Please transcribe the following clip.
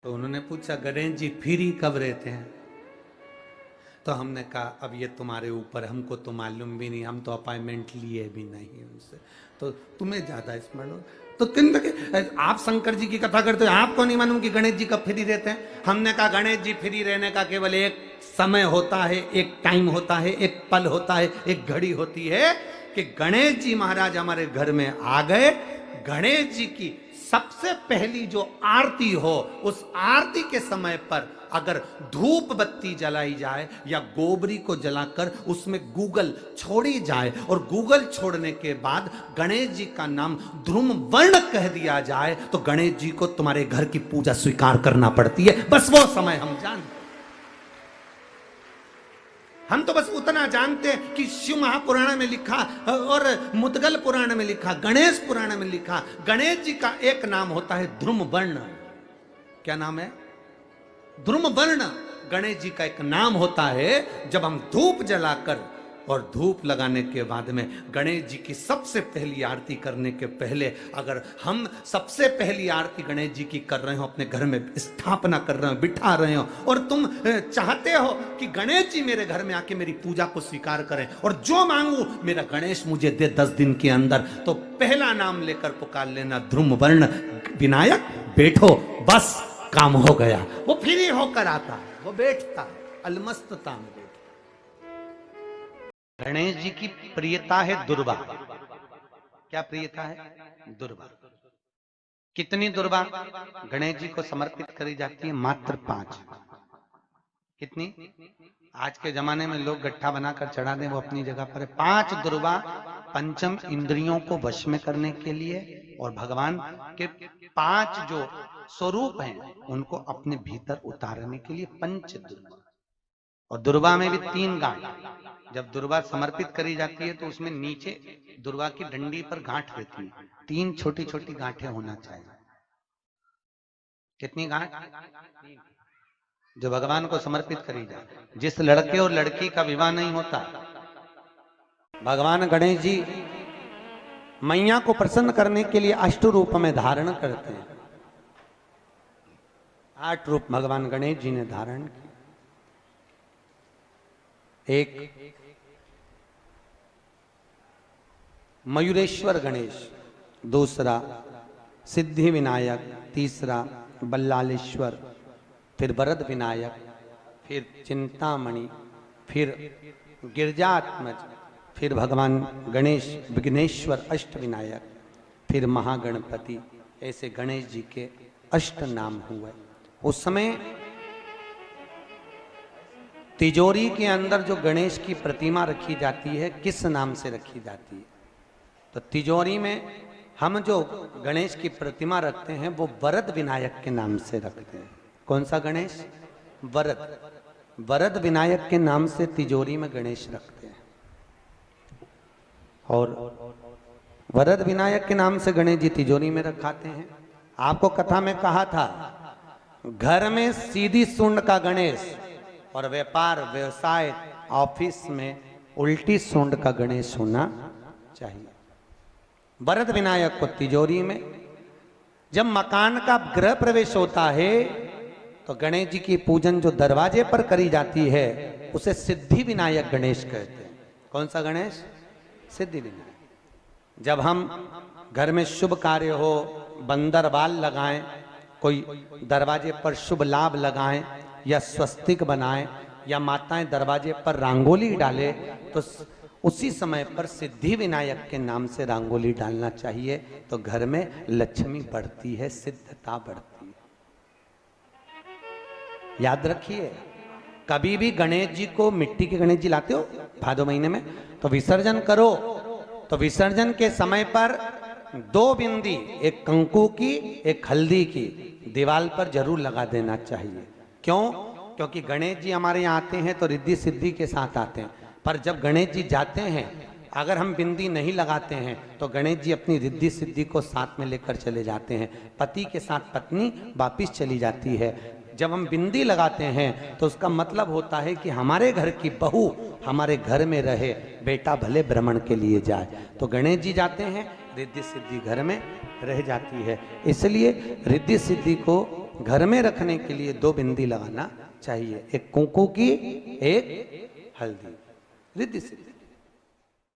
तो उन्होंने पूछा गणेश जी फ्री कब रहते हैं? तो हमने कहा अब ये तुम्हारे ऊपर, हमको तो मालूम भी नहीं, हम तो अपॉइंटमेंट लिए भी नहीं उनसे, तो तुम्हें ज्यादा स्मरण हो। तो आप शंकर जी की कथा करते हो, आपको नहीं मालूम कि गणेश जी कब फ्री रहते हैं? हमने कहा गणेश जी फ्री रहने का केवल एक समय होता है, एक टाइम होता है, एक पल होता है, एक घड़ी होती है कि गणेश जी महाराज हमारे घर में आ गए। गणेश जी की सबसे पहली जो आरती हो, उस आरती के समय पर अगर धूप बत्ती जलाई जाए या गोबरी को जलाकर उसमें गूगल छोड़ी जाए और गूगल छोड़ने के बाद गणेश जी का नाम ध्रुम वर्ण कह दिया जाए, तो गणेश जी को तुम्हारे घर की पूजा स्वीकार करना पड़ती है। बस वो समय हम जानते। हम तो बस उतना जानते हैं कि शिव महापुराण में लिखा और मुद्गल पुराण में लिखा, गणेश पुराण में लिखा, गणेश जी का एक नाम होता है ध्रुम वर्ण। क्या नाम है? ध्रुम वर्ण गणेश जी का एक नाम होता है। जब हम धूप जलाकर और धूप लगाने के बाद में गणेश जी की सबसे पहली आरती करने के पहले अगर हम सबसे पहली आरती गणेश जी की कर रहे हो, अपने घर में स्थापना कर रहे हो, बिठा रहे हो, और तुम चाहते हो कि गणेश जी मेरे घर में आके मेरी पूजा को स्वीकार करें और जो मांगू मेरा गणेश मुझे दे 10 दिन के अंदर, तो पहला नाम लेकर पुकार लेना ध्रुम वर्ण विनायक, बैठो, बस काम हो गया। वो फ्री होकर आता है, वो बैठता है अलमस्तता में। गणेश जी की प्रियता है दुर्वा। क्या प्रियता है? दुर्वा। कितनी दुर्वा गणेश जी को समर्पित करी जाती है? मात्र 5। कितनी? आज के जमाने में लोग गट्ठा बनाकर चढ़ा दें, वो अपनी जगह पर है। 5 दुर्वा पंचम इंद्रियों को वश में करने के लिए और भगवान के 5 जो स्वरूप हैं उनको अपने भीतर उतारने के लिए 5 दुर्वा। और दुर्वा में भी 3 गांठ। जब दुर्वा समर्पित करी जाती है तो उसमें नीचे दुर्वा की डंडी पर गांठ रहती है, 3 छोटी छोटी गांठें होना चाहिए। कितनी गांठ? जो भगवान को समर्पित करी जाए। जिस लड़के और लड़की का विवाह नहीं होता, भगवान गणेश जी मैया को प्रसन्न करने के लिए 8 रूप में धारण करते हैं। 8 रूप भगवान गणेश जी ने धारण किए। एक मयूरेश्वर गणेश, दूसरा सिद्धि विनायक, तीसरा बल्लालेश्वर, फिर वरद विनायक, फिर चिंतामणि, फिर गिरजात्मज, फिर भगवान गणेश विघ्नेश्वर अष्ट विनायक, फिर महागणपति। ऐसे गणेश जी के 8 नाम हुए। उस समय तिजोरी के अंदर जो गणेश की प्रतिमा रखी जाती है, किस नाम से रखी जाती है? तो तिजोरी में हम जो गणेश की प्रतिमा रखते हैं वो वरद विनायक के नाम से रखते हैं। कौन सा गणेश? वरद। वरद विनायक के नाम से तिजोरी में गणेश रखते हैं। और वरद विनायक के नाम से गणेश जी तिजोरी में रखाते हैं। आपको कथा में कहा था, घर में सीधी सूंड का गणेश और व्यापार व्यवसाय ऑफिस में उल्टी सूंड का गणेश होना चाहिए। वरद विनायक को तिजोरी में। जब मकान का गृह प्रवेश होता है तो गणेश जी की पूजन जो दरवाजे पर करी जाती है उसे सिद्धि विनायक गणेश कहते हैं। कौन सा गणेश? सिद्धि विनायक। जब हम घर में शुभ कार्य हो, बंदर बाल लगाएं, कोई दरवाजे पर शुभ लाभ लगाएं या स्वस्तिक बनाएं या माताएं दरवाजे पर रंगोली डाले, तो उसी समय पर सिद्धि विनायक के नाम से रंगोली डालना चाहिए। तो घर में लक्ष्मी बढ़ती है, सिद्धता बढ़ती है। याद रखिए, कभी भी गणेश जी को, मिट्टी के गणेश जी लाते हो भादो महीने में, तो विसर्जन करो तो विसर्जन के समय पर 2 बिंदी, एक कंकु की एक हल्दी की, दीवार पर जरूर लगा देना चाहिए। क्यों? क्योंकि गणेश जी हमारे यहाँ आते हैं तो रिद्धि सिद्धि के साथ आते हैं, पर जब गणेश जी जाते हैं अगर हम बिंदी नहीं लगाते हैं तो गणेश जी अपनी रिद्धि सिद्धि को साथ में लेकर चले जाते हैं। पति के साथ पत्नी वापिस चली जाती है। जब हम बिंदी लगाते हैं तो उसका मतलब होता है कि हमारे घर की बहू हमारे घर में रहे, बेटा भले भ्रमण के लिए जाए। तो गणेश जी जाते हैं, रिद्धि सिद्धि घर में रह जाती है। इसलिए रिद्धि सिद्धि को घर में रखने के लिए 2 बिंदी लगाना चाहिए, एक कुंकू की, एक हल्दी, रिद्धि सिद्धि।